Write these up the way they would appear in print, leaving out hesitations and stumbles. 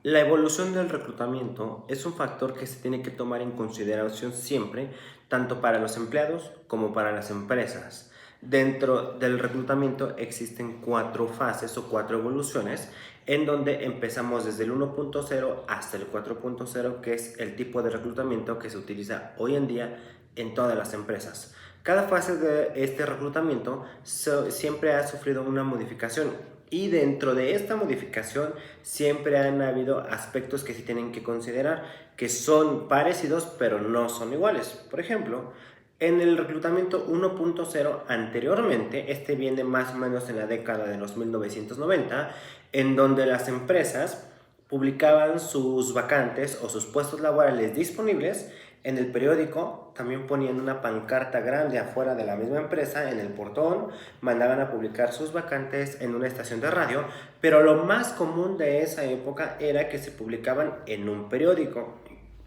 La evolución del reclutamiento es un factor que se tiene que tomar en consideración siempre, tanto para los empleados como para las empresas. Dentro del reclutamiento existen cuatro fases o cuatro evoluciones en donde empezamos desde el 1.0 hasta el 4.0, que es el tipo de reclutamiento que se utiliza hoy en día en todas las empresas. Cada fase de este reclutamiento siempre ha sufrido una modificación y dentro de esta modificación siempre han habido aspectos que sí tienen que considerar, que son parecidos pero no son iguales. Por ejemplo, en el reclutamiento 1.0 anteriormente, este viene más o menos en la década de los 1990, en donde las empresas publicaban sus vacantes o sus puestos laborales disponibles en el periódico, también ponían una pancarta grande afuera de la misma empresa en el portón, mandaban a publicar sus vacantes en una estación de radio, pero lo más común de esa época era que se publicaban en un periódico.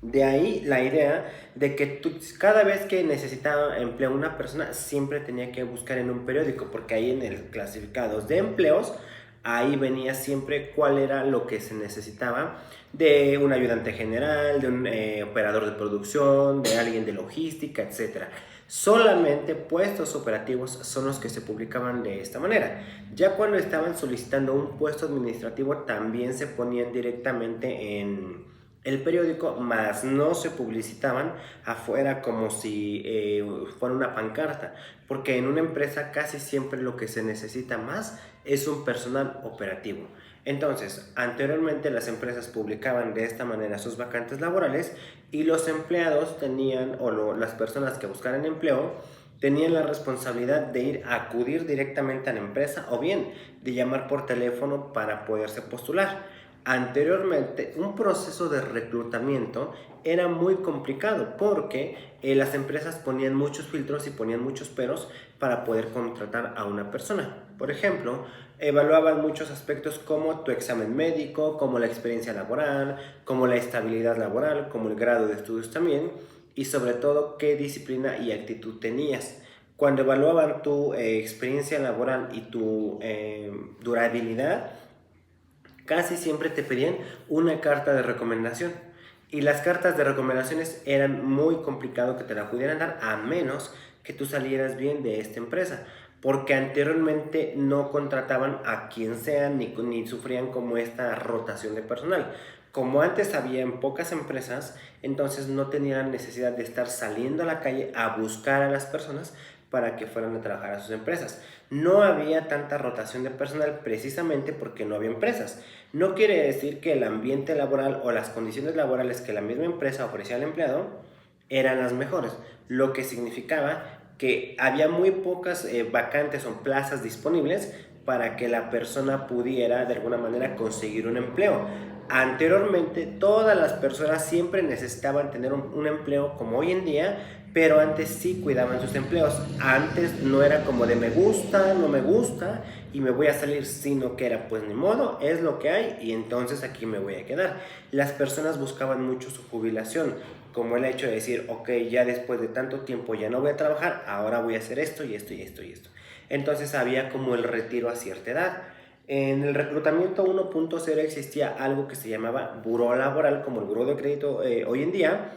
De ahí la idea de que cada vez que necesitaba empleo una persona siempre tenía que buscar en un periódico, porque ahí en el clasificados de empleos, ahí venía siempre cuál era lo que se necesitaba de un ayudante general, de un operador de producción, de alguien de logística, etcétera. Solamente puestos operativos son los que se publicaban de esta manera. Ya cuando estaban solicitando un puesto administrativo también se ponían directamente en el periódico, más no se publicitaban afuera como si fuera una pancarta, porque en una empresa casi siempre lo que se necesita más es un personal operativo. Entonces, anteriormente las empresas publicaban de esta manera sus vacantes laborales y los empleados tenían, las personas que buscaran empleo, tenían la responsabilidad de ir a acudir directamente a la empresa o bien de llamar por teléfono para poderse postular. Anteriormente, un proceso de reclutamiento era muy complicado porque las empresas ponían muchos filtros y ponían muchos peros para poder contratar a una persona. Por ejemplo, evaluaban muchos aspectos como tu examen médico, como la experiencia laboral, como la estabilidad laboral, como el grado de estudios también y sobre todo qué disciplina y actitud tenías. Cuando evaluaban tu experiencia laboral y tu durabilidad, casi siempre te pedían una carta de recomendación. Y las cartas de recomendaciones eran muy complicado que te la pudieran dar a menos que tú salieras bien de esta empresa. Porque anteriormente no contrataban a quien sea ni sufrían como esta rotación de personal. Como antes había en pocas empresas, entonces no tenían necesidad de estar saliendo a la calle a buscar a las personas para que fueran a trabajar a sus empresas. No había tanta rotación de personal precisamente porque no había empresas. No quiere decir que el ambiente laboral o las condiciones laborales que la misma empresa ofrecía al empleado eran las mejores, lo que significaba que había muy pocas vacantes o plazas disponibles para que la persona pudiera de alguna manera conseguir un empleo. Anteriormente todas las personas siempre necesitaban tener un empleo como hoy en día, pero antes sí cuidaban sus empleos. Antes no era como de me gusta, no me gusta y me voy a salir, sino que era pues ni modo, es lo que hay y entonces aquí me voy a quedar. Las personas buscaban mucho su jubilación, como el hecho de decir, ok, ya después de tanto tiempo ya no voy a trabajar, ahora voy a hacer esto y esto y esto y esto. Entonces había como el retiro a cierta edad. En el reclutamiento 1.0 existía algo que se llamaba buró laboral, como el buró de crédito hoy en día,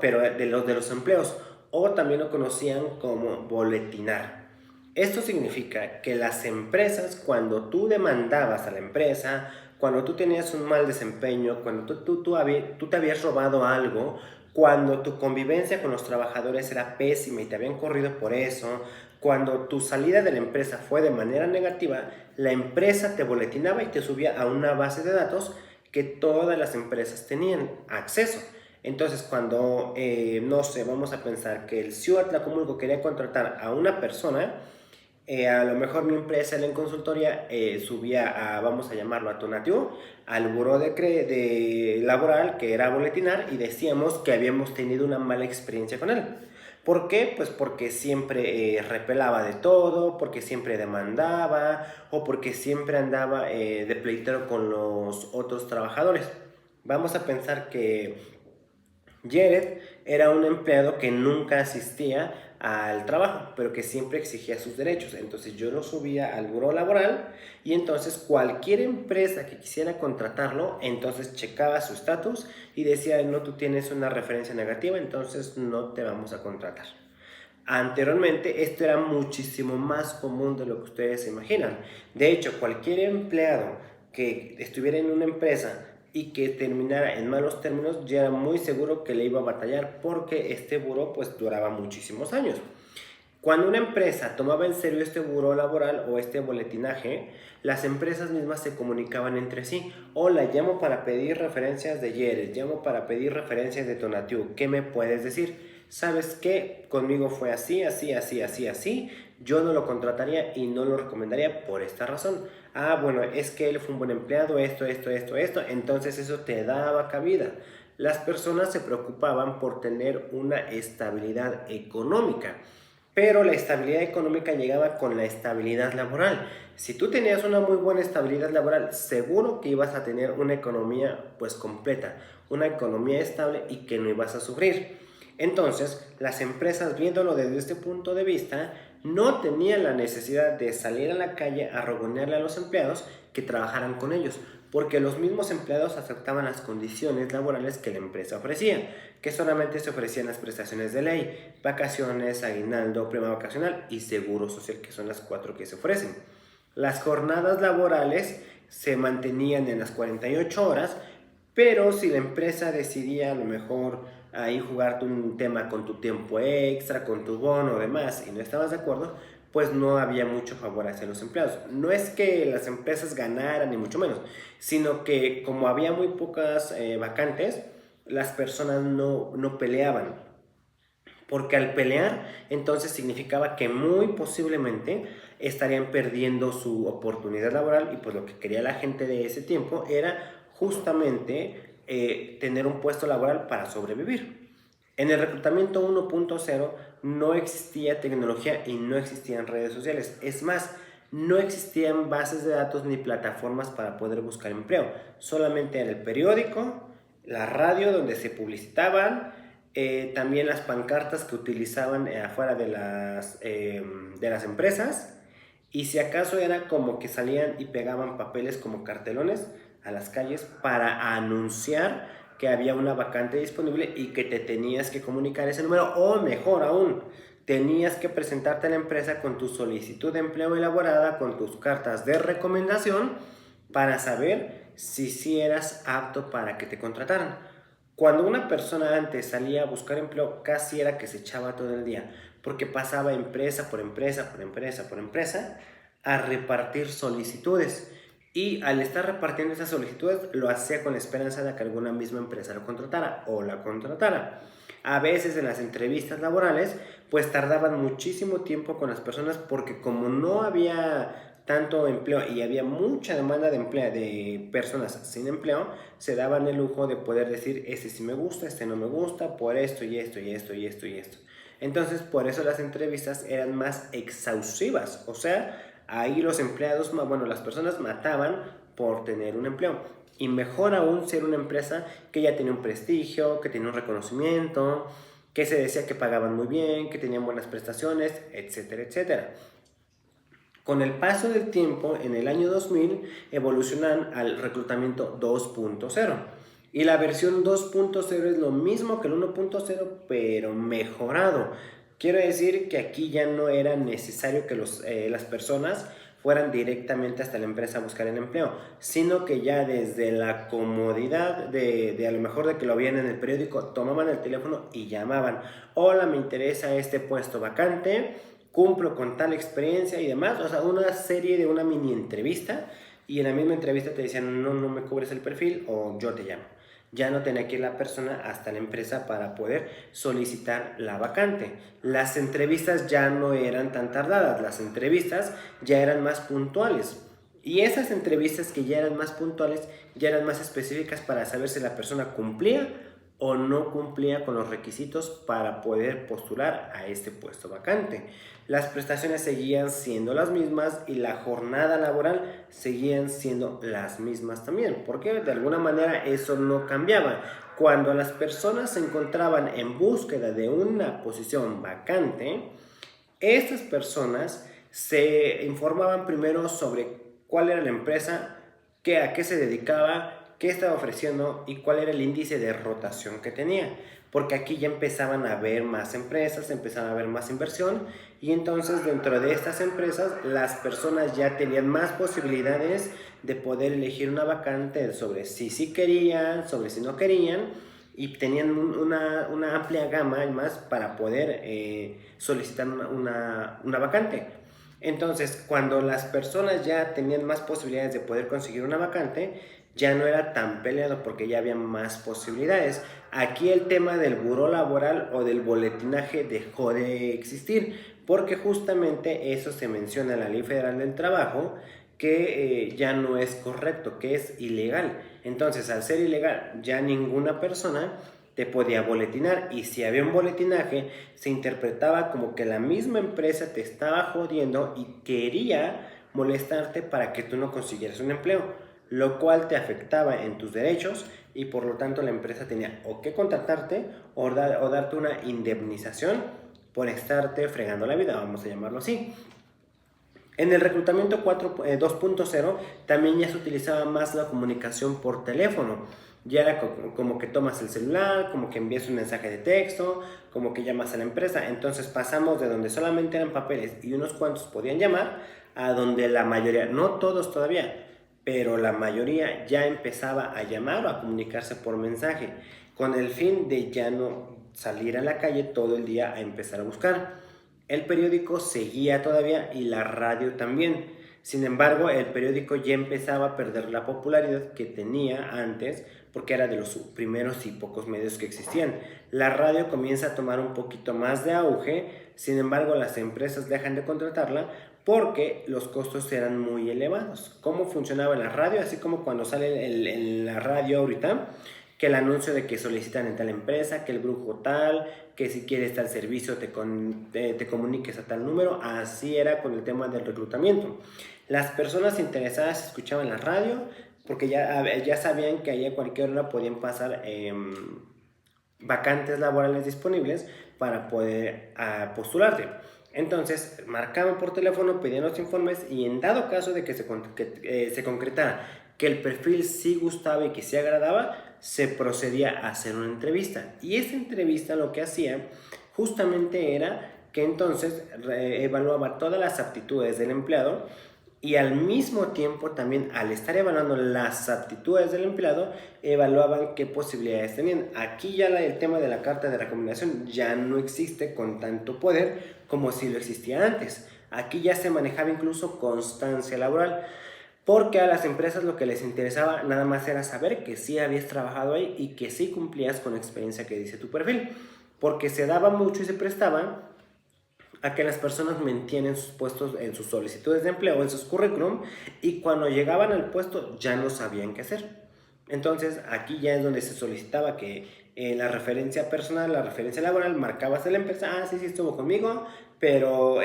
pero de los empleos, o también lo conocían como boletinar. Esto significa que las empresas, cuando tú demandabas a la empresa, cuando tú tenías un mal desempeño, cuando tú te habías robado algo, cuando tu convivencia con los trabajadores era pésima y te habían corrido por eso, cuando tu salida de la empresa fue de manera negativa, la empresa te boletinaba y te subía a una base de datos que todas las empresas tenían acceso. Entonces, cuando, no sé, vamos a pensar que el Ciudad Tlacomulco quería contratar a una persona, a lo mejor mi empresa en consultoría subía a, vamos a llamarlo a Tonatiuh, al buró de laboral que era boletinar y decíamos que habíamos tenido una mala experiencia con él. ¿Por qué? Pues porque siempre repelaba de todo, porque siempre demandaba o porque siempre andaba de pleitero con los otros trabajadores. Vamos a pensar que Jared era un empleado que nunca asistía al trabajo, pero que siempre exigía sus derechos. Entonces yo lo subía al buró laboral y entonces cualquier empresa que quisiera contratarlo, entonces checaba su estatus y decía, no, tú tienes una referencia negativa, entonces no te vamos a contratar. Anteriormente esto era muchísimo más común de lo que ustedes se imaginan. De hecho, cualquier empleado que estuviera en una empresa y que terminara en malos términos, ya era muy seguro que le iba a batallar porque este buró pues duraba muchísimos años. Cuando una empresa tomaba en serio este buró laboral o este boletinaje, las empresas mismas se comunicaban entre sí. Hola, llamo para pedir referencias de Yeres, llamo para pedir referencias de Tonatiu. ¿Qué me puedes decir? ¿Sabes qué? Conmigo fue así, así, así, así, así. Yo no lo contrataría y no lo recomendaría por esta razón. Ah, bueno, es que él fue un buen empleado, esto. Entonces eso te daba cabida. Las personas se preocupaban por tener una estabilidad económica. Pero la estabilidad económica llegaba con la estabilidad laboral. Si tú tenías una muy buena estabilidad laboral, seguro que ibas a tener una economía pues completa, una economía estable y que no ibas a sufrir. Entonces, las empresas viéndolo desde este punto de vista, no tenían la necesidad de salir a la calle a rogonearle a los empleados que trabajaran con ellos, porque los mismos empleados aceptaban las condiciones laborales que la empresa ofrecía, que solamente se ofrecían las prestaciones de ley, vacaciones, aguinaldo, prima vacacional y seguro social, que son las 4 que se ofrecen. Las jornadas laborales se mantenían en las 48 horas, pero si la empresa decidía a lo mejor ahí jugarte un tema con tu tiempo extra, con tu bono o demás, y no estabas de acuerdo, pues no había mucho favor hacia los empleados. No es que las empresas ganaran, ni mucho menos, sino que como había muy pocas vacantes, las personas no peleaban. Porque al pelear, entonces significaba que muy posiblemente estarían perdiendo su oportunidad laboral y pues lo que quería la gente de ese tiempo era justamente tener un puesto laboral para sobrevivir. En el reclutamiento 1.0 no existía tecnología y no existían redes sociales. Es más, no existían bases de datos ni plataformas para poder buscar empleo. Solamente era el periódico, la radio donde se publicitaban, también las pancartas que utilizaban afuera de las empresas, y si acaso era como que salían y pegaban papeles como cartelones a las calles para anunciar que había una vacante disponible y que te tenías que comunicar ese número, o mejor aún, tenías que presentarte a la empresa con tu solicitud de empleo elaborada, con tus cartas de recomendación para saber si eras apto para que te contrataran. Cuando una persona antes salía a buscar empleo, casi era que se echaba todo el día, porque pasaba empresa por empresa, por empresa, por empresa, a repartir solicitudes. Y al estar repartiendo esas solicitudes, lo hacía con la esperanza de que alguna misma empresa lo contratara o la contratara. A veces en las entrevistas laborales, pues tardaban muchísimo tiempo con las personas porque como no había tanto empleo y había mucha demanda de personas sin empleo, se daban el lujo de poder decir, este sí me gusta, este no me gusta, por esto y esto y esto y esto y esto. Entonces, por eso las entrevistas eran más exhaustivas, o sea, ahí los empleados, bueno, las personas mataban por tener un empleo. Y mejor aún si era una empresa que ya tenía un prestigio, que tenía un reconocimiento, que se decía que pagaban muy bien, que tenían buenas prestaciones, etcétera, etcétera. Con el paso del tiempo, en el año 2000, evolucionan al reclutamiento 2.0. Y la versión 2.0 es lo mismo que el 1.0, pero mejorado. Quiero decir que aquí ya no era necesario que las personas fueran directamente hasta la empresa a buscar el empleo, sino que ya desde la comodidad de a lo mejor de que lo veían en el periódico, tomaban el teléfono y llamaban. Hola, me interesa este puesto vacante, cumplo con tal experiencia y demás, o sea, una serie de una mini entrevista, y en la misma entrevista te decían, no me cubres el perfil o yo te llamo. Ya no tenía que ir la persona hasta la empresa para poder solicitar la vacante. Las entrevistas ya no eran tan tardadas, las entrevistas ya eran más puntuales. Y esas entrevistas que ya eran más puntuales, ya eran más específicas para saber si la persona cumplía o no cumplía con los requisitos para poder postular a este puesto vacante. Las prestaciones seguían siendo las mismas y la jornada laboral seguían siendo las mismas también, porque de alguna manera eso no cambiaba. Cuando las personas se encontraban en búsqueda de una posición vacante, estas personas se informaban primero sobre cuál era la empresa, a qué se dedicaba, qué estaba ofreciendo y cuál era el índice de rotación que tenía. Porque aquí ya empezaban a haber más empresas, empezaban a haber más inversión y entonces dentro de estas empresas las personas ya tenían más posibilidades de poder elegir una vacante sobre si sí querían, sobre si no querían y tenían una amplia gama más para poder solicitar una vacante. Entonces, cuando las personas ya tenían más posibilidades de poder conseguir una vacante, ya no era tan peleado porque ya había más posibilidades. Aquí el tema del buró laboral o del boletinaje dejó de existir porque justamente eso se menciona en la Ley Federal del Trabajo que ya no es correcto, que es ilegal. Entonces, al ser ilegal, ya ninguna persona te podía boletinar y si había un boletinaje se interpretaba como que la misma empresa te estaba jodiendo y quería molestarte para que tú no consiguieras un empleo, lo cual te afectaba en tus derechos y por lo tanto la empresa tenía o que contratarte o darte una indemnización por estarte fregando la vida, vamos a llamarlo así. En el reclutamiento 2.0 también ya se utilizaba más la comunicación por teléfono. Ya era como que tomas el celular, como que envías un mensaje de texto, como que llamas a la empresa. Entonces pasamos de donde solamente eran papeles y unos cuantos podían llamar, a donde la mayoría, no todos todavía, pero la mayoría ya empezaba a llamar o a comunicarse por mensaje, con el fin de ya no salir a la calle todo el día a empezar a buscar. El periódico seguía todavía y la radio también. Sin embargo, el periódico ya empezaba a perder la popularidad que tenía antes porque era de los primeros y pocos medios que existían. La radio comienza a tomar un poquito más de auge, sin embargo las empresas dejan de contratarla porque los costos eran muy elevados. ¿Cómo funcionaba la radio? Así como cuando sale en la radio ahorita, que el anuncio de que solicitan en tal empresa, que el brujo tal, que si quieres tal servicio te comuniques a tal número. Así era con el tema del reclutamiento. Las personas interesadas escuchaban la radio porque ya sabían que ahí a cualquier hora podían pasar vacantes laborales disponibles para poder postularte. Entonces marcaban por teléfono, pedían los informes y en dado caso de que se concretara que el perfil sí gustaba y que sí agradaba, se procedía a hacer una entrevista. Y esa entrevista lo que hacía justamente era que entonces evaluaba todas las aptitudes del empleado y al mismo tiempo también al estar evaluando las aptitudes del empleado, evaluaban qué posibilidades tenían. Aquí ya el tema de la carta de recomendación ya no existe con tanto poder como si lo existía antes. Aquí ya se manejaba incluso constancia laboral, porque a las empresas lo que les interesaba nada más era saber que sí habías trabajado ahí y que sí cumplías con la experiencia que dice tu perfil, porque se daba mucho y se prestaba a que las personas mentían en sus puestos, en sus solicitudes de empleo, en sus currículum, y cuando llegaban al puesto ya no sabían qué hacer. Entonces aquí ya es donde se solicitaba que la referencia personal, la referencia laboral, marcabas de la empresa, ah, sí, sí estuvo conmigo, pero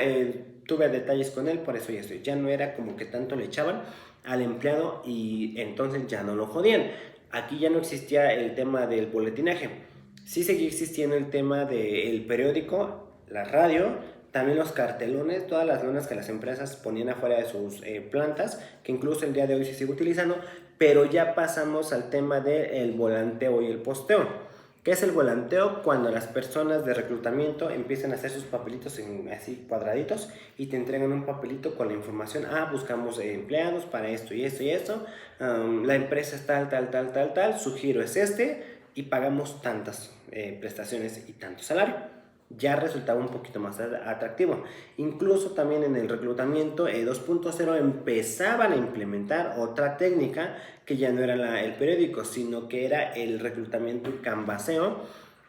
tuve detalles con él, por eso ya estoy. Ya no era como que tanto le echaban al empleado y entonces ya no lo jodían. Aquí ya no existía el tema del boletinaje. Sí seguía existiendo el tema del periódico, la radio, también los cartelones, todas las lonas que las empresas ponían afuera de sus plantas, que incluso el día de hoy se sigue utilizando, pero ya pasamos al tema del volanteo y el posteo. ¿Qué es el volanteo? Cuando las personas de reclutamiento empiezan a hacer sus papelitos en así cuadraditos y te entregan un papelito con la información, ah, buscamos empleados para esto y esto y esto, la empresa es tal, tal, tal, tal, tal, su giro es este y pagamos tantas prestaciones y tanto salario. Ya resultaba un poquito más atractivo. Incluso también en el reclutamiento 2.0 empezaban a implementar otra técnica que ya no era el periódico, sino que era el reclutamiento y canvaseo,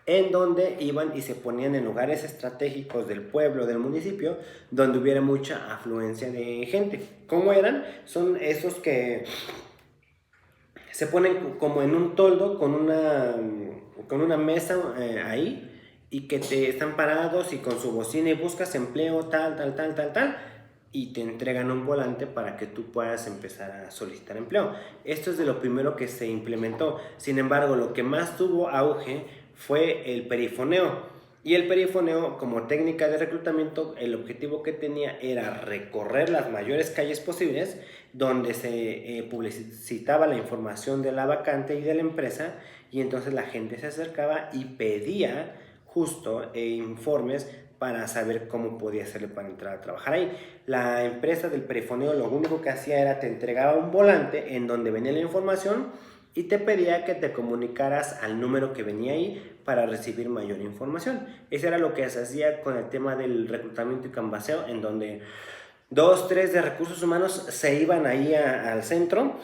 en donde iban y se ponían en lugares estratégicos del pueblo, del municipio, donde hubiera mucha afluencia de gente. ¿Cómo eran? Son esos que se ponen como en un toldo con una mesa ahí, y que te están parados y con su bocina y buscas empleo tal, tal, tal, tal, tal, y te entregan un volante para que tú puedas empezar a solicitar empleo. Esto es de lo primero que se implementó. Sin embargo, lo que más tuvo auge fue el perifoneo. Y el perifoneo, como técnica de reclutamiento, el objetivo que tenía era recorrer las mayores calles posibles donde se publicitaba la información de la vacante y de la empresa, y entonces la gente se acercaba y pedía justo informes para saber cómo podía hacerle para entrar a trabajar ahí. La empresa del perifoneo lo único que hacía era te entregaba un volante en donde venía la información y te pedía que te comunicaras al número que venía ahí para recibir mayor información. Eso era lo que se hacía con el tema del reclutamiento y canvaseo, en donde 2, 3 de recursos humanos se iban ahí al centro,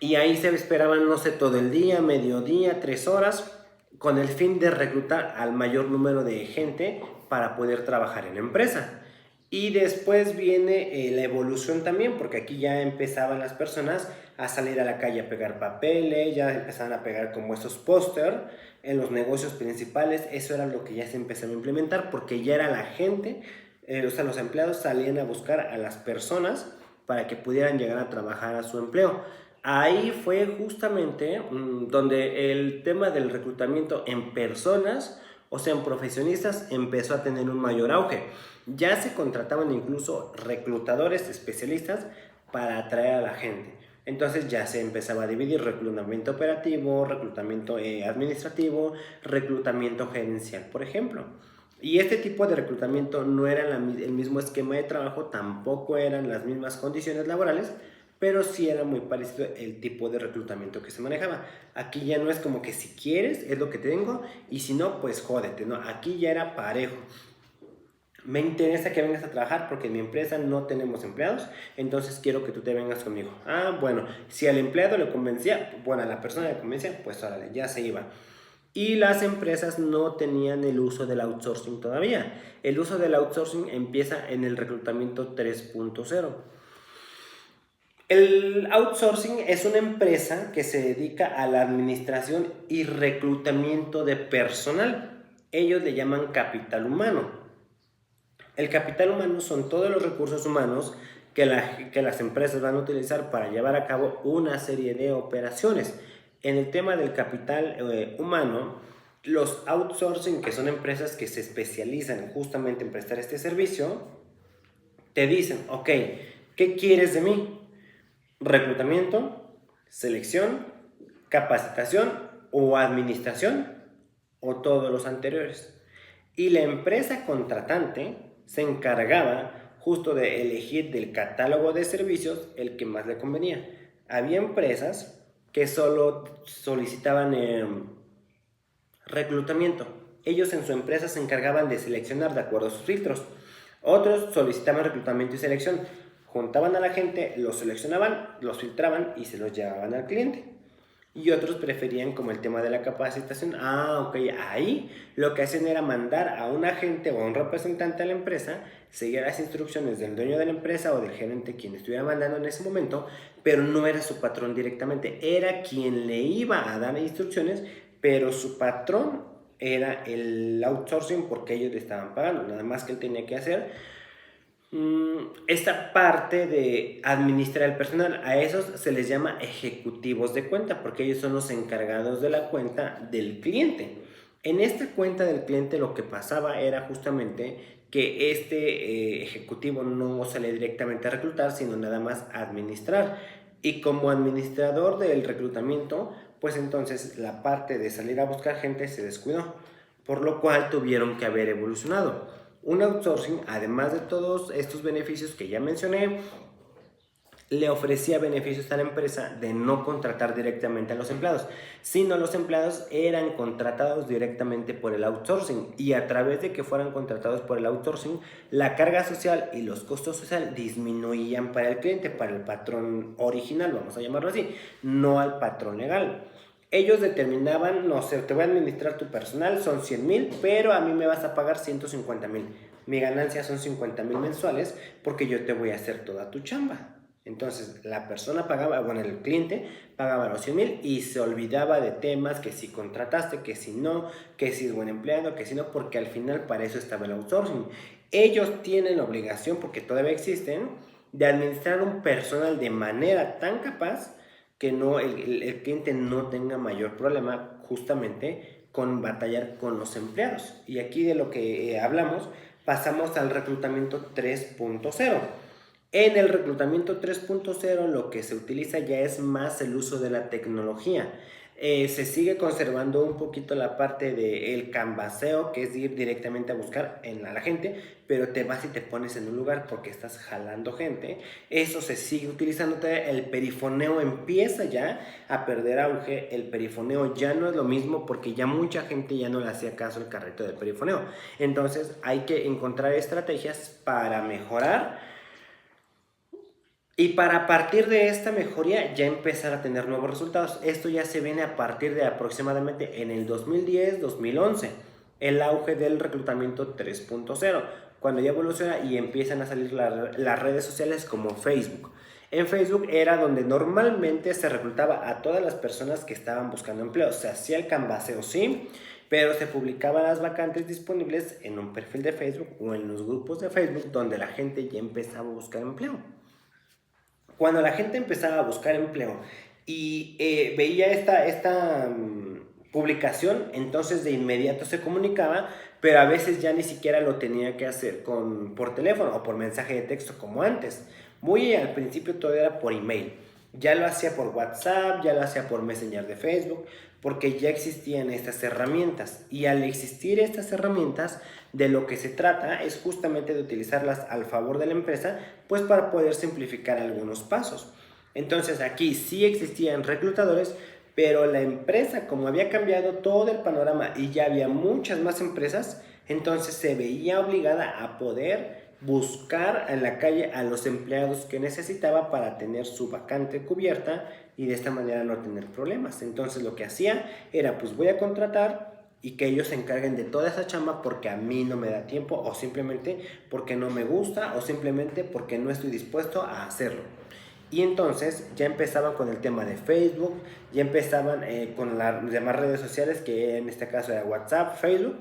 y ahí se esperaban, no sé, todo el día, mediodía, 3 horas, con el fin de reclutar al mayor número de gente para poder trabajar en la empresa. Y después viene la evolución también, porque aquí ya empezaban las personas a salir a la calle a pegar papeles, ya empezaban a pegar como esos póster en los negocios principales. Eso era lo que ya se empezaba a implementar, porque ya era la gente, o sea, los empleados salían a buscar a las personas para que pudieran llegar a trabajar a su empleo. Ahí fue justamente donde el tema del reclutamiento en personas, o sea, en profesionistas, empezó a tener un mayor auge. Ya se contrataban incluso reclutadores especialistas para atraer a la gente. Entonces ya se empezaba a dividir reclutamiento operativo, reclutamiento administrativo, reclutamiento gerencial, por ejemplo. Y este tipo de reclutamiento no era el mismo esquema de trabajo, tampoco eran las mismas condiciones laborales, pero sí era muy parecido el tipo de reclutamiento que se manejaba. Aquí ya no es como que si quieres es lo que tengo, y si no, pues jódete, ¿no? Aquí ya era parejo. Me interesa que vengas a trabajar porque en mi empresa no tenemos empleados, entonces quiero que tú te vengas conmigo. Ah, bueno, si al empleado le convencía, bueno, a la persona le convencía, pues órale, ya se iba. Y las empresas no tenían el uso del outsourcing todavía. El uso del outsourcing empieza en el reclutamiento 3.0. El outsourcing es una empresa que se dedica a la administración y reclutamiento de personal. Ellos le llaman capital humano. El capital humano son todos los recursos humanos que las empresas van a utilizar para llevar a cabo una serie de operaciones. En el tema del capital humano, los outsourcing, que son empresas que se especializan justamente en prestar este servicio, te dicen, ok, ¿qué quieres de mí? Reclutamiento, selección, capacitación o administración, o todos los anteriores. Y la empresa contratante se encargaba justo de elegir del catálogo de servicios el que más le convenía. Había empresas que solo solicitaban reclutamiento. Ellos en su empresa se encargaban de seleccionar de acuerdo a sus filtros. Otros solicitaban reclutamiento y selección. Juntaban a la gente, los seleccionaban, los filtraban y se los llevaban al cliente. Y otros preferían como el tema de la capacitación. Ah, ok, ahí lo que hacían era mandar a un agente o a un representante a la empresa, seguir las instrucciones del dueño de la empresa o del gerente, quien estuviera mandando en ese momento, pero no era su patrón directamente, era quien le iba a dar instrucciones, pero su patrón era el outsourcing porque ellos le estaban pagando, nada más que él tenía que hacer esta parte de administrar el personal. A esos se les llama ejecutivos de cuenta porque ellos son los encargados de la cuenta del cliente. En esta cuenta del cliente lo que pasaba era justamente que este ejecutivo no sale directamente a reclutar, sino nada más a administrar. Y como administrador del reclutamiento, pues entonces la parte de salir a buscar gente se descuidó, por lo cual tuvieron que haber evolucionado. Un outsourcing, además de todos estos beneficios que ya mencioné, le ofrecía beneficios a la empresa de no contratar directamente a los empleados, sino los empleados eran contratados directamente por el outsourcing, y a través de que fueran contratados por el outsourcing, la carga social y los costos sociales disminuían para el cliente, para el patrón original, vamos a llamarlo así, no al patrón legal. Ellos determinaban, no sé, te voy a administrar tu personal, son 100,000, pero a mí me vas a pagar 150,000. Mi ganancia son 50,000 mensuales porque yo te voy a hacer toda tu chamba. Entonces la persona pagaba, bueno, el cliente pagaba los 100,000 y se olvidaba de temas que si contrataste, que si no, que si es buen empleado, que si no, porque al final para eso estaba el outsourcing. Ellos tienen la obligación, porque todavía existen, de administrar un personal de manera tan capaz que no, el cliente no tenga mayor problema justamente con batallar con los empleados. Y aquí de lo que hablamos, pasamos al reclutamiento 3.0. En el reclutamiento 3.0 lo que se utiliza ya es más el uso de la tecnología. Se sigue conservando un poquito la parte del canvaseo, que es ir directamente a buscar a la gente, pero te vas y te pones en un lugar porque estás jalando gente. Eso se sigue utilizando. El perifoneo empieza ya a perder auge. El perifoneo ya no es lo mismo porque ya mucha gente ya no le hacía caso al carrito del perifoneo. Entonces hay que encontrar estrategias para mejorar y para partir de esta mejoría ya empezar a tener nuevos resultados. Esto ya se viene a partir de aproximadamente en el 2010-2011, el auge del reclutamiento 3.0, cuando ya evoluciona y empiezan a salir las redes sociales como Facebook. En Facebook era donde normalmente se reclutaba a todas las personas que estaban buscando empleo. Se hacía el canvaseo, sí, pero se publicaban las vacantes disponibles en un perfil de Facebook o en los grupos de Facebook donde la gente ya empezaba a buscar empleo. Cuando la gente empezaba a buscar empleo y veía esta publicación, entonces de inmediato se comunicaba, pero a veces ya ni siquiera lo tenía que hacer por teléfono o por mensaje de texto como antes. Muy al principio todo era por email. Ya lo hacía por WhatsApp, ya lo hacía por Messenger de Facebook, porque ya existían estas herramientas. Y al existir estas herramientas, de lo que se trata es justamente de utilizarlas al favor de la empresa, pues para poder simplificar algunos pasos. Entonces aquí sí existían reclutadores, pero la empresa, como había cambiado todo el panorama y ya había muchas más empresas, entonces se veía obligada a poder buscar en la calle a los empleados que necesitaba para tener su vacante cubierta y de esta manera no tener problemas. Entonces lo que hacía era, pues voy a contratar y que ellos se encarguen de toda esa chamba porque a mí no me da tiempo o simplemente porque no me gusta o simplemente porque no estoy dispuesto a hacerlo. Y entonces ya empezaban con el tema de Facebook, ya empezaban con las demás redes sociales, que en este caso era WhatsApp, Facebook.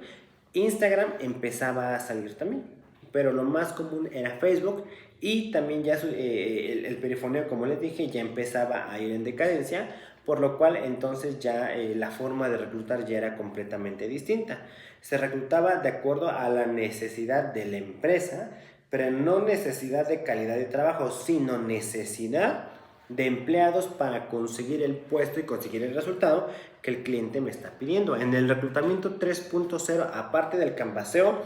Instagram empezaba a salir también, pero lo más común era Facebook. Y también ya el perifoneo, como les dije, ya empezaba a ir en decadencia, por lo cual entonces ya la forma de reclutar ya era completamente distinta. Se reclutaba de acuerdo a la necesidad de la empresa, pero no necesidad de calidad de trabajo, sino necesidad de empleados para conseguir el puesto y conseguir el resultado que el cliente me está pidiendo. En el reclutamiento 3.0, aparte del canvaseo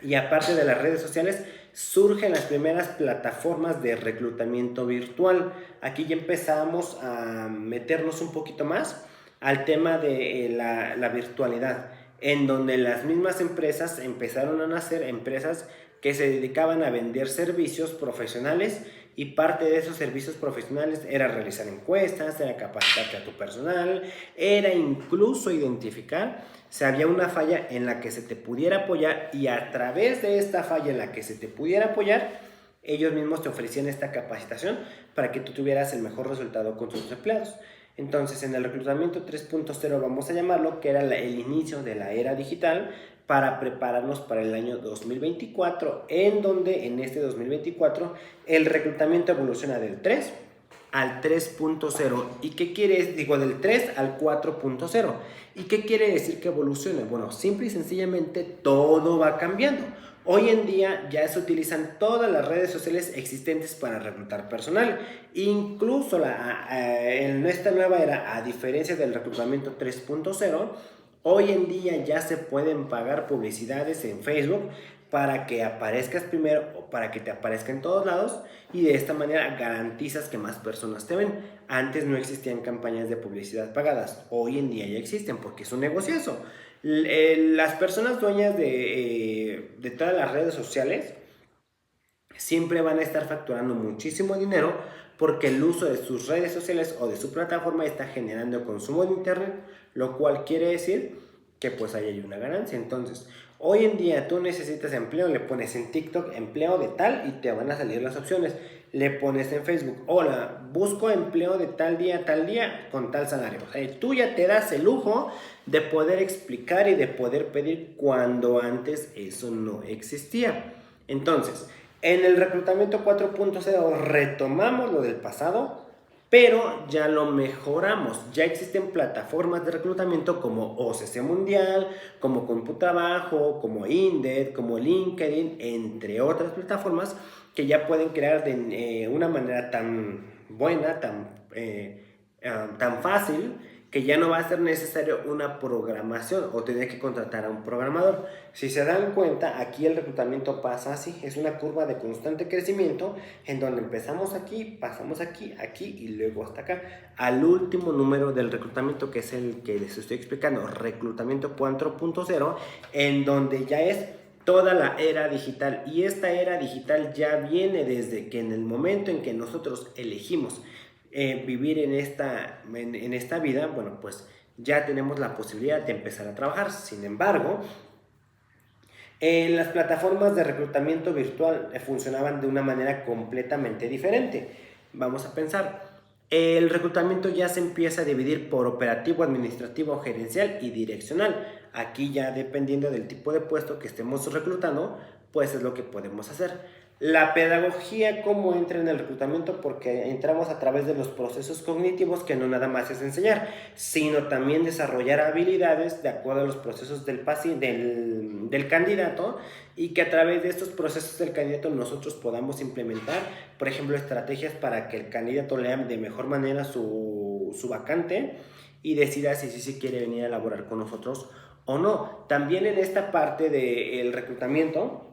y aparte de las redes sociales, surgen las primeras plataformas de reclutamiento virtual. Aquí ya empezamos a meternos un poquito más al tema de la virtualidad, en donde las mismas empresas empezaron a nacer, empresas que se dedicaban a vender servicios profesionales, y parte de esos servicios profesionales era realizar encuestas, era capacitarte a tu personal, era incluso identificar si había una falla en la que se te pudiera apoyar, y a través de esta falla en la que se te pudiera apoyar, ellos mismos te ofrecían esta capacitación para que tú tuvieras el mejor resultado con tus empleados. Entonces, en el reclutamiento 3.0, vamos a llamarlo, que era el inicio de la era digital, para prepararnos para el año 2024, en donde en este 2024 el reclutamiento evoluciona del 3 al 3.0. ¿Y qué quiere decir? Digo, del 3 al 4.0. ¿Y qué quiere decir que evolucione? Bueno, simple y sencillamente todo va cambiando. Hoy en día ya se utilizan todas las redes sociales existentes para reclutar personal. Incluso en esta nueva era, a diferencia del reclutamiento 3.0, hoy en día ya se pueden pagar publicidades en Facebook para que aparezcas primero o para que te aparezca en todos lados, y de esta manera garantizas que más personas te ven. Antes no existían campañas de publicidad pagadas, hoy en día ya existen porque es un negociazo. Las personas dueñas de todas las redes sociales siempre van a estar facturando muchísimo dinero porque el uso de sus redes sociales o de su plataforma está generando consumo de internet, lo cual quiere decir que pues ahí hay una ganancia. Entonces, hoy en día tú necesitas empleo, le pones en TikTok empleo de tal y te van a salir las opciones. Le pones en Facebook, hola, busco empleo de tal día con tal salario. O sea, tú ya te das el lujo de poder explicar y de poder pedir cuando antes eso no existía. Entonces, en el reclutamiento 4.0 retomamos lo del pasado, pero ya lo mejoramos. Ya existen plataformas de reclutamiento como OCC Mundial, como Computrabajo, como Indeed, como LinkedIn, entre otras plataformas que ya pueden crear de una manera tan buena, tan fácil, que ya no va a ser necesario una programación o tener que contratar a un programador. Si se dan cuenta, aquí el reclutamiento pasa así, es una curva de constante crecimiento en donde empezamos aquí, pasamos aquí, aquí y luego hasta acá, al último número del reclutamiento, que es el que les estoy explicando, reclutamiento 4.0, en donde ya es toda la era digital. Y esta era digital ya viene desde que en el momento en que nosotros elegimos vivir en esta vida, bueno, pues ya tenemos la posibilidad de empezar a trabajar. Sin embargo, las plataformas de reclutamiento virtual funcionaban de una manera completamente diferente. Vamos a pensar, el reclutamiento ya se empieza a dividir por operativo, administrativo, gerencial y direccional. Aquí ya dependiendo del tipo de puesto que estemos reclutando, pues es lo que podemos hacer. La pedagogía, ¿cómo entra en el reclutamiento? Porque entramos a través de los procesos cognitivos, que no nada más es enseñar, sino también desarrollar habilidades de acuerdo a los procesos del candidato, y que a través de estos procesos del candidato nosotros podamos implementar, por ejemplo, estrategias para que el candidato lea de mejor manera su vacante y decida si quiere venir a laborar con nosotros o no. También en esta parte del reclutamiento,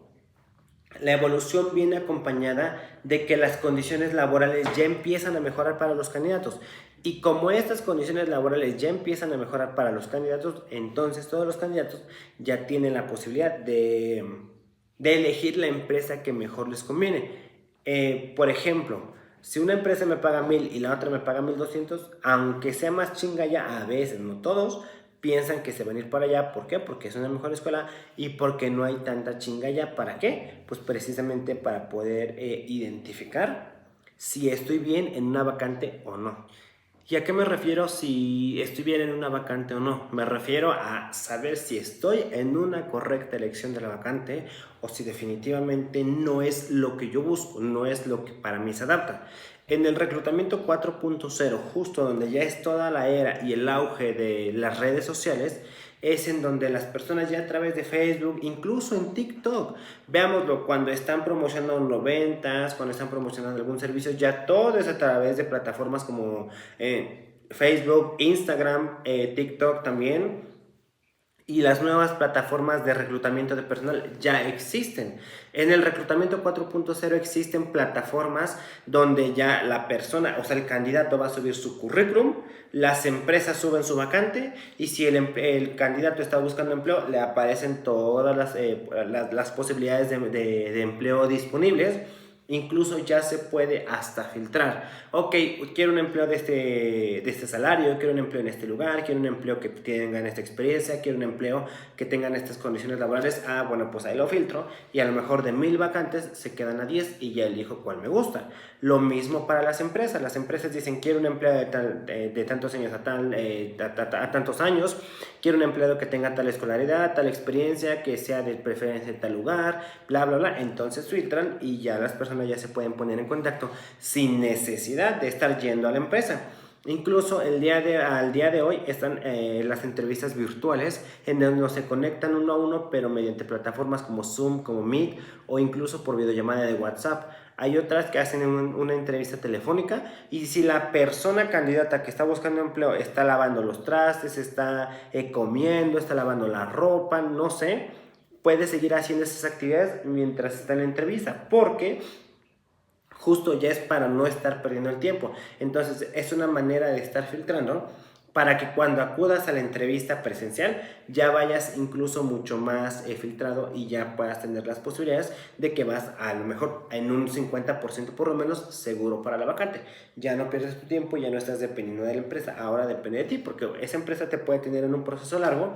la evolución viene acompañada de que las condiciones laborales ya empiezan a mejorar para los candidatos. Y como estas condiciones laborales ya empiezan a mejorar para los candidatos, entonces todos los candidatos ya tienen la posibilidad de elegir la empresa que mejor les conviene. Por ejemplo, si una empresa me paga 1000 y la otra me paga 1200, aunque sea más chinga ya, a veces, no todos, piensan que se van a ir para allá. ¿Por qué? Porque es una mejor escuela y porque no hay tanta chinga allá. ¿Para qué? Pues precisamente para poder identificar si estoy bien en una vacante o no. ¿Y a qué me refiero si estoy bien en una vacante o no? Me refiero a saber si estoy en una correcta elección de la vacante o si definitivamente no es lo que yo busco, no es lo que para mí se adapta. En el reclutamiento 4.0, justo donde ya es toda la era y el auge de las redes sociales, es en donde las personas ya a través de Facebook, incluso en TikTok, veámoslo, cuando están promocionando noventas, cuando están promocionando algún servicio, ya todo es a través de plataformas como Facebook, Instagram, TikTok también. Y las nuevas plataformas de reclutamiento de personal ya existen. En el reclutamiento 4.0 existen plataformas donde ya la persona, o sea, el candidato va a subir su currículum, las empresas suben su vacante y si el candidato está buscando empleo, le aparecen todas las posibilidades de empleo disponibles. Incluso ya se puede hasta filtrar. Ok, quiero un empleo de este salario, quiero un empleo en este lugar, quiero un empleo que tengan esta experiencia, quiero un empleo que tengan estas condiciones laborales. Ah, bueno, pues ahí lo filtro y a lo mejor de 1000 vacantes se quedan a 10 y ya elijo cuál me gusta. Lo mismo para las empresas. Las empresas dicen, quiero un empleado de tantos años a tantos años, quiero un empleado que tenga tal escolaridad, tal experiencia, que sea de preferencia en tal lugar, bla, bla, bla. Entonces filtran y ya las personas ya se pueden poner en contacto sin necesidad de estar yendo a la empresa. Incluso al día de hoy están las entrevistas virtuales en donde se conectan uno a uno, pero mediante plataformas como Zoom, como Meet o incluso por videollamada de WhatsApp. Hay otras que hacen una entrevista telefónica y si la persona candidata que está buscando empleo está lavando los trastes, está comiendo, está lavando la ropa, no sé, puede seguir haciendo esas actividades mientras está en la entrevista, porque justo ya es para no estar perdiendo el tiempo. Entonces es una manera de estar filtrando para que cuando acudas a la entrevista presencial ya vayas incluso mucho más filtrado y ya puedas tener las posibilidades de que vas a lo mejor en un 50% por lo menos seguro para la vacante. Ya no pierdes tu tiempo, ya no estás dependiendo de la empresa, ahora depende de ti, porque esa empresa te puede tener en un proceso largo,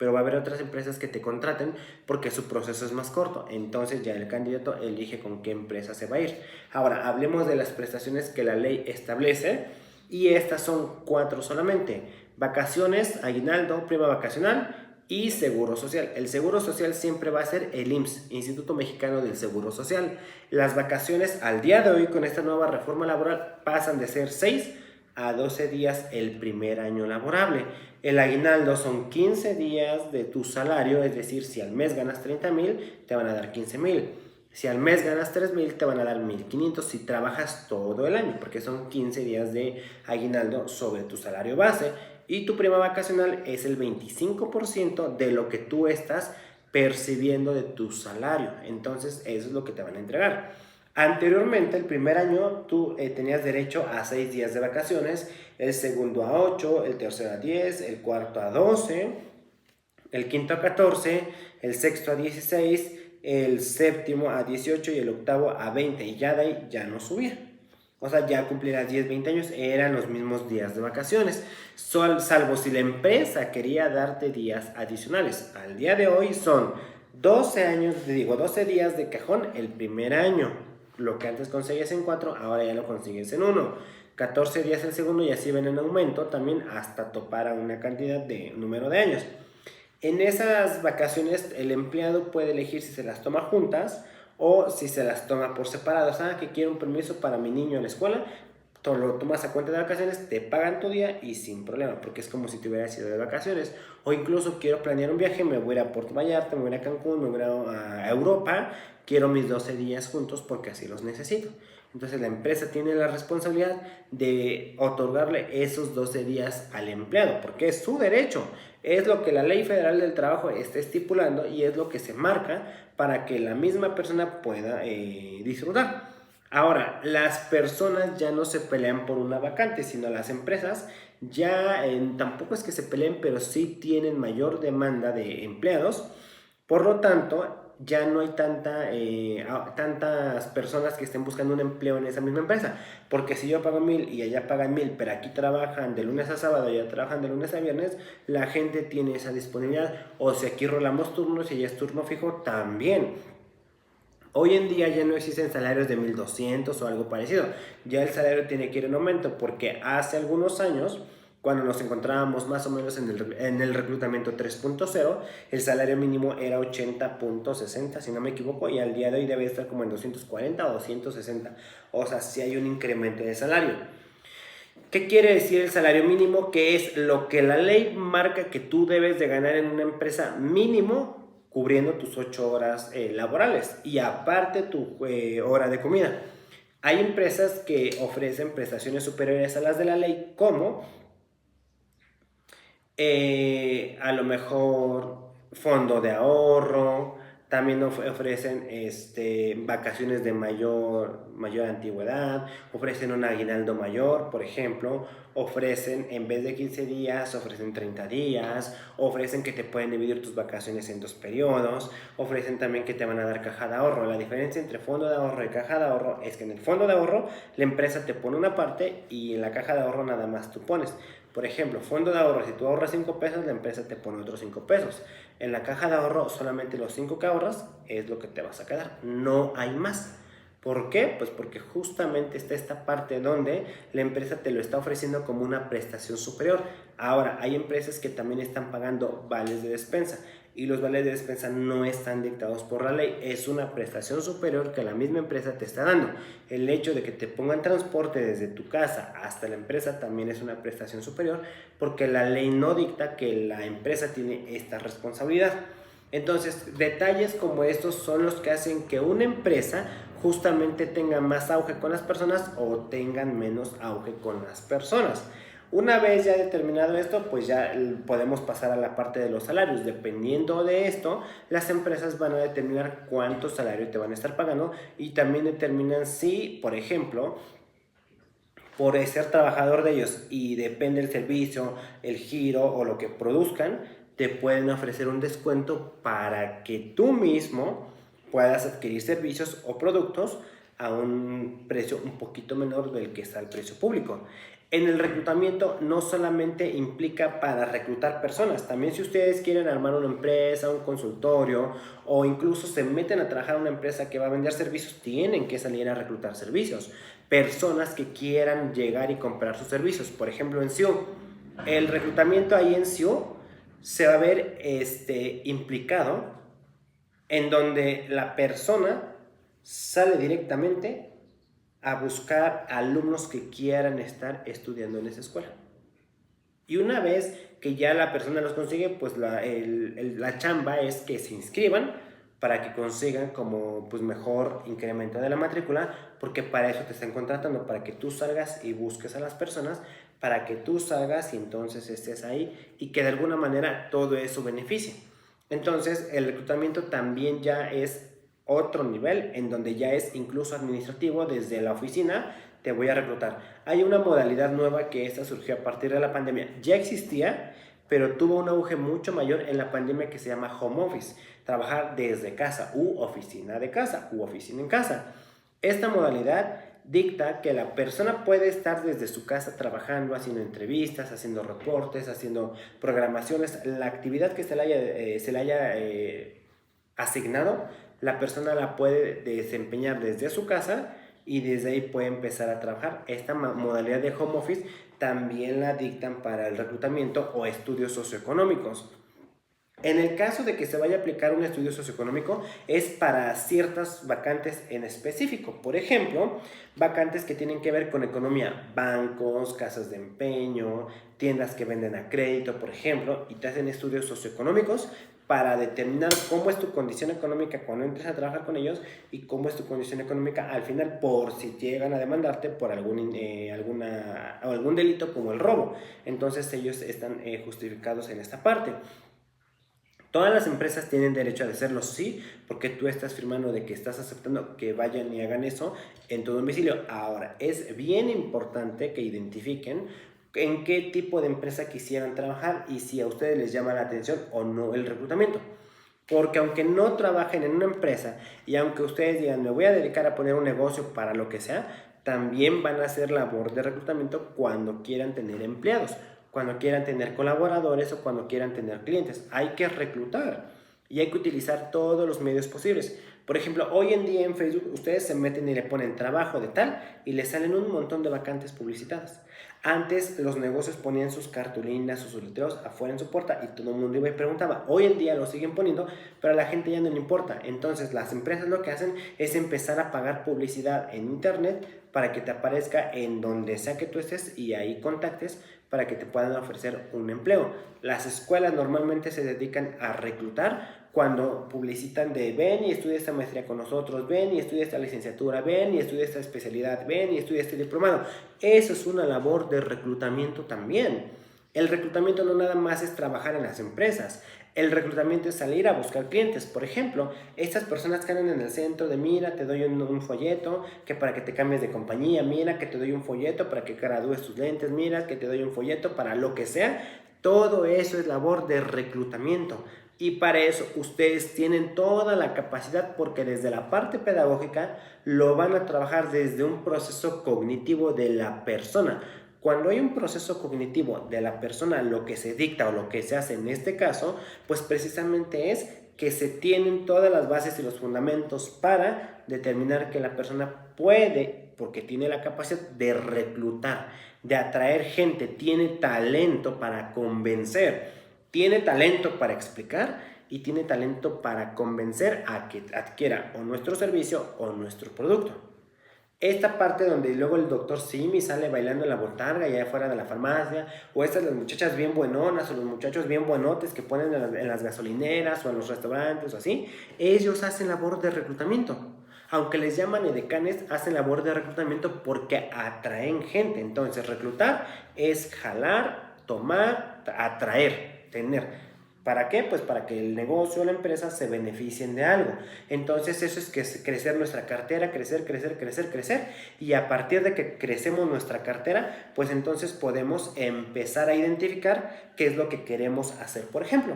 pero va a haber otras empresas que te contraten porque su proceso es más corto. Entonces ya el candidato elige con qué empresa se va a ir. Ahora, hablemos de las prestaciones que la ley establece y estas son 4 solamente: vacaciones, aguinaldo, prima vacacional y seguro social. El seguro social siempre va a ser el IMSS, Instituto Mexicano del Seguro Social. Las vacaciones al día de hoy con esta nueva reforma laboral pasan de ser 6 a 12 días el primer año laborable. El aguinaldo son 15 días de tu salario, es decir, si al mes ganas 30,000, te van a dar 15,000. Si al mes ganas 3,000, te van a dar 1,500 si trabajas todo el año, porque son 15 días de aguinaldo sobre tu salario base. Y tu prima vacacional es el 25% de lo que tú estás percibiendo de tu salario. Entonces, eso es lo que te van a entregar. Anteriormente, el primer año, tú tenías derecho a 6 días de vacaciones, el segundo a 8, el tercero a 10, el cuarto a 12, el quinto a 14, el sexto a 16, el séptimo a 18 y el octavo a 20. Y ya de ahí ya no subía. O sea, ya cumplirás 10, 20 años, eran los mismos días de vacaciones. Salvo si la empresa quería darte días adicionales. Al día de hoy son 12 días de cajón el primer año. Lo que antes conseguías en 4, ahora ya lo consigues en 1. 14 días el segundo y así ven en aumento también hasta topar a una cantidad de número de años. En esas vacaciones el empleado puede elegir si se las toma juntas o si se las toma por separado. O sea, que quiero un permiso para mi niño en la escuela, tú lo tomas a cuenta de vacaciones, te pagan tu día y sin problema, porque es como si te hubieras ido de vacaciones. O incluso quiero planear un viaje, me voy a ir a Puerto Vallarta, me voy a ir a Cancún, me voy a ir a Europa, quiero mis 12 días juntos porque así los necesito. Entonces la empresa tiene la responsabilidad de otorgarle esos 12 días al empleado, porque es su derecho. Es lo que la Ley Federal del Trabajo está estipulando y es lo que se marca para que la misma persona pueda disfrutar. Ahora, las personas ya no se pelean por una vacante, sino las empresas ya tampoco es que se peleen, pero sí tienen mayor demanda de empleados. Por lo tanto, ya no hay tantas personas que estén buscando un empleo en esa misma empresa. Porque si yo pago 1,000 y allá pagan 1,000, pero aquí trabajan de lunes a sábado y allá trabajan de lunes a viernes, la gente tiene esa disponibilidad. O si aquí rolamos turnos y allá es turno fijo, también. Hoy en día ya no existen salarios de 1,200 o algo parecido. Ya el salario tiene que ir en aumento porque hace algunos años, cuando nos encontrábamos más o menos en el reclutamiento 3.0, el salario mínimo era 80.60, si no me equivoco, y al día de hoy debe estar como en 240 o 260. O sea, sí hay un incremento de salario. ¿Qué quiere decir el salario mínimo? Que es lo que la ley marca que tú debes de ganar en una empresa mínimo cubriendo tus 8 horas laborales y aparte tu hora de comida. Hay empresas que ofrecen prestaciones superiores a las de la ley, como a lo mejor fondo de ahorro, también ofrecen vacaciones de mayor antigüedad, ofrecen un aguinaldo mayor, por ejemplo, ofrecen en vez de 15 días, ofrecen 30 días, ofrecen que te pueden dividir tus vacaciones en 2 periodos, ofrecen también que te van a dar caja de ahorro. La diferencia entre fondo de ahorro y caja de ahorro es que en el fondo de ahorro la empresa te pone una parte y en la caja de ahorro nada más tú pones. Por ejemplo, fondo de ahorro, si tú ahorras 5 pesos, la empresa te pone otros 5 pesos. En la caja de ahorro, solamente los 5 que ahorras es lo que te vas a quedar. No hay más. ¿Por qué? Pues porque justamente está esta parte donde la empresa te lo está ofreciendo como una prestación superior. Ahora, hay empresas que también están pagando vales de despensa y los vales de despensa no están dictados por la ley, es una prestación superior que la misma empresa te está dando. El hecho de que te pongan transporte desde tu casa hasta la empresa también es una prestación superior porque la ley no dicta que la empresa tiene esta responsabilidad. Entonces, detalles como estos son los que hacen que una empresa justamente tenga más auge con las personas o tengan menos auge con las personas. Una vez ya determinado esto, pues ya podemos pasar a la parte de los salarios. Dependiendo de esto, las empresas van a determinar cuánto salario te van a estar pagando y también determinan si, por ejemplo, por ser trabajador de ellos y depende del servicio, el giro o lo que produzcan, te pueden ofrecer un descuento para que tú mismo puedas adquirir servicios o productos a un precio un poquito menor del que está el precio público. En el reclutamiento no solamente implica para reclutar personas, también si ustedes quieren armar una empresa, un consultorio o incluso se meten a trabajar en una empresa que va a vender servicios, tienen que salir a reclutar servicios. Personas que quieran llegar y comprar sus servicios. Por ejemplo, en SEO, el reclutamiento ahí en SEO se va a ver implicado en donde la persona sale directamente a buscar alumnos que quieran estar estudiando en esa escuela. Y una vez que ya la persona los consigue, pues la chamba es que se inscriban para que consigan como pues mejor incremento de la matrícula, porque para eso te están contratando, para que tú salgas y busques a las personas, para que tú salgas y entonces estés ahí y que de alguna manera todo eso beneficie. Entonces el reclutamiento también ya es otro nivel en donde ya es incluso administrativo desde la oficina. Te voy a reclutar. Hay una modalidad nueva que esta surgió a partir de la pandemia. Ya existía, pero tuvo un auge mucho mayor en la pandemia que se llama home office. Trabajar desde casa u oficina de casa u oficina en casa. Esta modalidad dicta que la persona puede estar desde su casa trabajando, haciendo entrevistas, haciendo reportes, haciendo programaciones. La actividad que se le haya asignado, la persona la puede desempeñar desde su casa y desde ahí puede empezar a trabajar. Esta modalidad de home office también la dictan para el reclutamiento o estudios socioeconómicos. En el caso de que se vaya a aplicar un estudio socioeconómico, es para ciertas vacantes en específico. Por ejemplo, vacantes que tienen que ver con economía, bancos, casas de empeño, tiendas que venden a crédito, por ejemplo, y te hacen estudios socioeconómicos para determinar cómo es tu condición económica cuando entres a trabajar con ellos y cómo es tu condición económica al final por si llegan a demandarte por algún delito como el robo. Entonces ellos están justificados en esta parte. Todas las empresas tienen derecho a hacerlo, sí, porque tú estás firmando de que estás aceptando que vayan y hagan eso en tu domicilio. Ahora, es bien importante que identifiquen en qué tipo de empresa quisieran trabajar y si a ustedes les llama la atención o no el reclutamiento. Porque aunque no trabajen en una empresa y aunque ustedes digan, me voy a dedicar a poner un negocio para lo que sea, también van a hacer labor de reclutamiento cuando quieran tener empleados, cuando quieran tener colaboradores o cuando quieran tener clientes. Hay que reclutar y hay que utilizar todos los medios posibles. Por ejemplo, hoy en día en Facebook ustedes se meten y le ponen trabajo de tal y les salen un montón de vacantes publicitadas. Antes los negocios ponían sus cartulinas, sus letreros afuera en su puerta y todo el mundo iba y preguntaba. Hoy en día lo siguen poniendo, pero a la gente ya no le importa. Entonces las empresas lo que hacen es empezar a pagar publicidad en internet para que te aparezca en donde sea que tú estés y ahí contactes para que te puedan ofrecer un empleo. Las escuelas normalmente se dedican a reclutar cuando publicitan de ven y estudia esta maestría con nosotros, ven y estudia esta licenciatura, ven y estudia esta especialidad, ven y estudia este diplomado. Eso es una labor de reclutamiento también. El reclutamiento no nada más es trabajar en las empresas. El reclutamiento es salir a buscar clientes. Por ejemplo, estas personas que andan en el centro de mira, te doy un folleto que para que te cambies de compañía, mira que te doy un folleto para que gradúes tus lentes, mira que te doy un folleto para lo que sea. Todo eso es labor de reclutamiento. Y para eso ustedes tienen toda la capacidad porque desde la parte pedagógica lo van a trabajar desde un proceso cognitivo de la persona. Cuando hay un proceso cognitivo de la persona, lo que se dicta o lo que se hace en este caso, pues precisamente es que se tienen todas las bases y los fundamentos para determinar que la persona puede, porque tiene la capacidad de reclutar, de atraer gente, tiene talento para convencer, tiene talento para explicar y tiene talento para convencer a que adquiera o nuestro servicio o nuestro producto. Esta parte donde luego el doctor Simi sale bailando en la botarga allá afuera de la farmacia, o estas las muchachas bien buenonas o los muchachos bien buenotes que ponen en las gasolineras o en los restaurantes o así, ellos hacen labor de reclutamiento. Aunque les llaman edecanes, hacen labor de reclutamiento porque atraen gente. Entonces, reclutar es jalar, tomar, atraer, tener. ¿Para qué? Pues para que el negocio o la empresa se beneficien de algo. Entonces eso es crecer nuestra cartera, crecer, crecer, crecer, crecer. Y a partir de que crecemos nuestra cartera, pues entonces podemos empezar a identificar qué es lo que queremos hacer. Por ejemplo,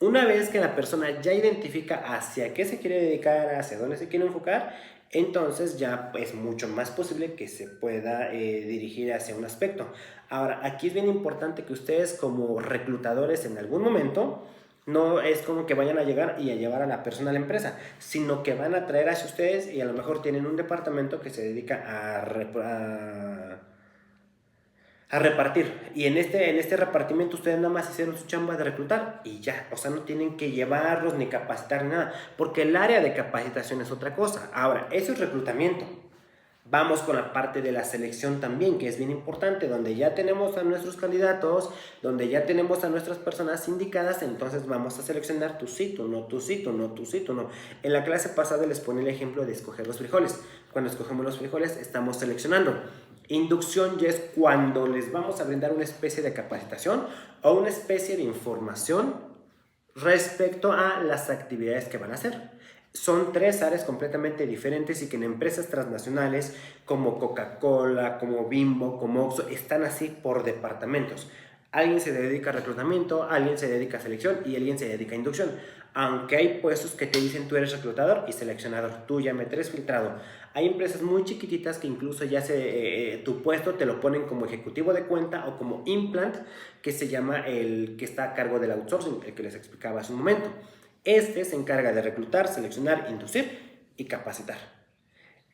una vez que la persona ya identifica hacia qué se quiere dedicar, hacia dónde se quiere enfocar, entonces ya es mucho más posible que se pueda dirigir hacia un aspecto. Ahora, aquí es bien importante que ustedes como reclutadores en algún momento no es como que vayan a llegar y a llevar a la persona a la empresa, sino que van a traer hacia ustedes y a lo mejor tienen un departamento que se dedica a repartir. Y en este repartimiento ustedes nada más hicieron su chamba de reclutar y ya. O sea, no tienen que llevarlos ni capacitar ni nada. Porque el área de capacitación es otra cosa. Ahora, eso es reclutamiento. Vamos con la parte de la selección también, que es bien importante, donde ya tenemos a nuestros candidatos, donde ya tenemos a nuestras personas indicadas, entonces vamos a seleccionar tu sí, tu no, tu sí, tu no, tu sí, tu no. En la clase pasada les pone el ejemplo de escoger los frijoles. Cuando escogemos los frijoles estamos seleccionando. Inducción ya es cuando les vamos a brindar una especie de capacitación o una especie de información respecto a las actividades que van a hacer. Son tres áreas completamente diferentes y que en empresas transnacionales como Coca-Cola, como Bimbo, como Oxxo, están así por departamentos. Alguien se dedica a reclutamiento, alguien se dedica a selección y alguien se dedica a inducción. Aunque hay puestos que te dicen tú eres reclutador y seleccionador, tú ya me eres filtrado. Hay empresas muy chiquititas que incluso ya tu puesto te lo ponen como ejecutivo de cuenta o como implant, que se llama el que está a cargo del outsourcing, el que les explicaba hace un momento. Este se encarga de reclutar, seleccionar, inducir y capacitar.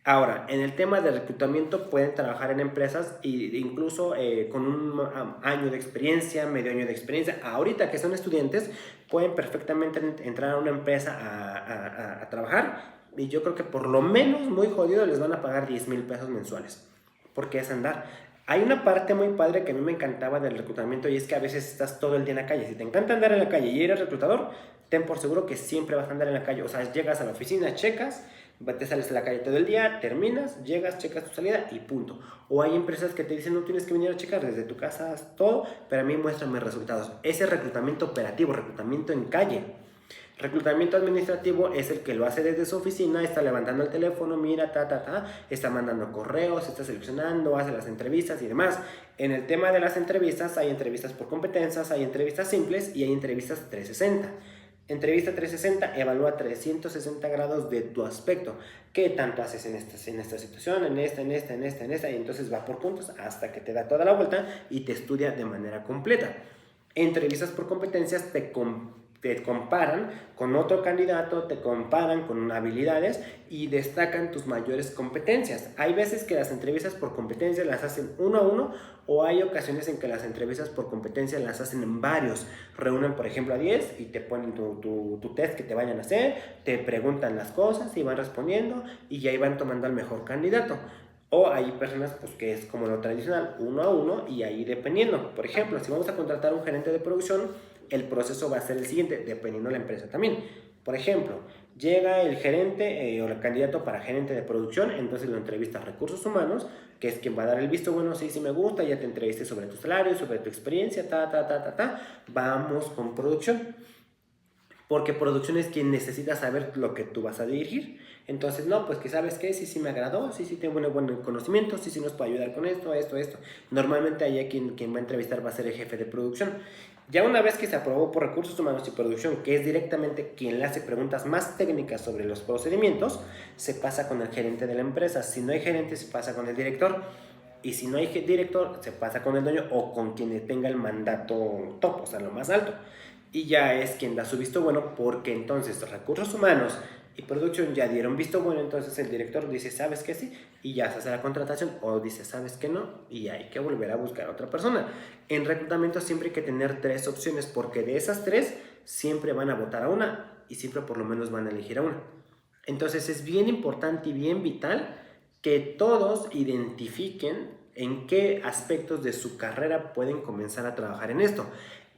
Ahora, en el tema de reclutamiento pueden trabajar en empresas e incluso con un año de experiencia, medio año de experiencia. Ahorita que son estudiantes, pueden perfectamente entrar a una empresa a trabajar y yo creo que por lo menos muy jodido les van a pagar 10,000 pesos mensuales, porque es andar. Hay una parte muy padre que a mí me encantaba del reclutamiento y es que a veces estás todo el día en la calle. Si te encanta andar en la calle y eres reclutador, ten por seguro que siempre vas a andar en la calle. O sea, llegas a la oficina, checas, te sales a la calle todo el día, terminas, llegas, checas tu salida y punto. O hay empresas que te dicen no tienes que venir a checar desde tu casa, todo, pero a mí muéstrame resultados. Ese reclutamiento operativo, reclutamiento en calle. Reclutamiento administrativo es el que lo hace desde su oficina, está levantando el teléfono, mira, está mandando correos, está seleccionando, hace las entrevistas y demás. En el tema de las entrevistas hay entrevistas por competencias, hay entrevistas simples y hay entrevistas 360. Entrevista 360 evalúa 360 grados de tu aspecto. ¿Qué tanto haces en esta situación, en esta? Y entonces va por puntos hasta que te da toda la vuelta y te estudia de manera completa. Entrevistas por competencias te comparan con otro candidato, te comparan con habilidades y destacan tus mayores competencias. Hay veces que las entrevistas por competencias las hacen uno a uno o hay ocasiones en que las entrevistas por competencias las hacen en varios. Reúnen, por ejemplo, a 10 y te ponen tu test que te vayan a hacer, te preguntan las cosas y van respondiendo y ahí van tomando al mejor candidato. O hay personas pues, que es como lo tradicional, uno a uno y ahí dependiendo. Por ejemplo, si vamos a contratar a un gerente de producción, el proceso va a ser el siguiente, dependiendo de la empresa también. Por ejemplo, llega el gerente o el candidato para gerente de producción, entonces lo entrevista a recursos humanos, que es quien va a dar el visto bueno, sí, sí me gusta, ya te entrevisté sobre tu salario, sobre tu experiencia, vamos con producción. Porque producción es quien necesita saber lo que tú vas a dirigir. Entonces, no, pues que sabes qué, sí, sí me agradó, sí, sí tengo un buen conocimiento, sí, sí nos puede ayudar con esto. Normalmente allá quien va a entrevistar va a ser el jefe de producción. Ya una vez que se aprobó por recursos humanos y producción, que es directamente quien le hace preguntas más técnicas sobre los procedimientos, se pasa con el gerente de la empresa. Si no hay gerente, se pasa con el director. Y si no hay director, se pasa con el dueño o con quien tenga el mandato top, o sea, lo más alto. Y ya es quien da su visto bueno, porque entonces recursos humanos y producción ya dieron visto bueno, entonces el director dice, ¿sabes qué? Sí, y ya se hace la contratación, o dice, ¿sabes qué? No, y hay que volver a buscar a otra persona. En reclutamiento siempre hay que tener tres opciones, porque de esas tres siempre van a votar a una y siempre por lo menos van a elegir a una. Entonces es bien importante y bien vital que todos identifiquen en qué aspectos de su carrera pueden comenzar a trabajar en esto.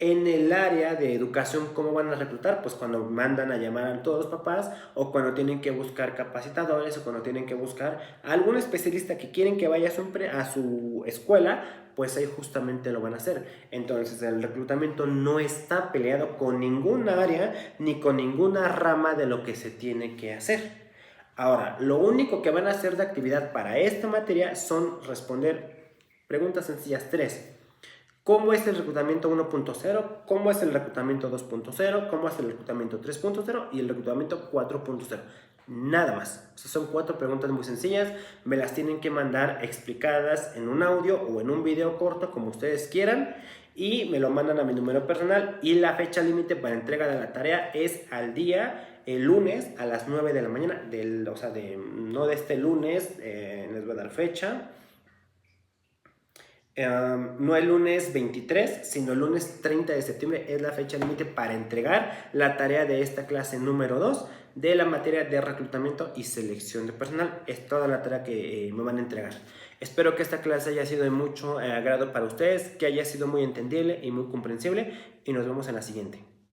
En el área de educación, ¿cómo van a reclutar? Pues cuando mandan a llamar a todos los papás o cuando tienen que buscar capacitadores o cuando tienen que buscar a algún especialista que quieren que vaya a su escuela, pues ahí justamente lo van a hacer. Entonces el reclutamiento no está peleado con ninguna área ni con ninguna rama de lo que se tiene que hacer. Ahora, lo único que van a hacer de actividad para esta materia son responder preguntas sencillas 3. ¿Cómo es el reclutamiento 1.0? ¿Cómo es el reclutamiento 2.0? ¿Cómo es el reclutamiento 3.0? Y el reclutamiento 4.0. Nada más. O sea, son 4 preguntas muy sencillas. Me las tienen que mandar explicadas en un audio o en un video corto, como ustedes quieran. Y me lo mandan a mi número personal. Y la fecha límite para entrega de la tarea es al día, el lunes a las 9 de la mañana. O sea, no de este lunes, les voy a dar fecha. No el lunes 23, sino el lunes 30 de septiembre es la fecha límite para entregar la tarea de esta clase número 2 de la materia de reclutamiento y selección de personal. Es toda la tarea que me van a entregar. Espero que esta clase haya sido de mucho agrado para ustedes, que haya sido muy entendible y muy comprensible, y nos vemos en la siguiente.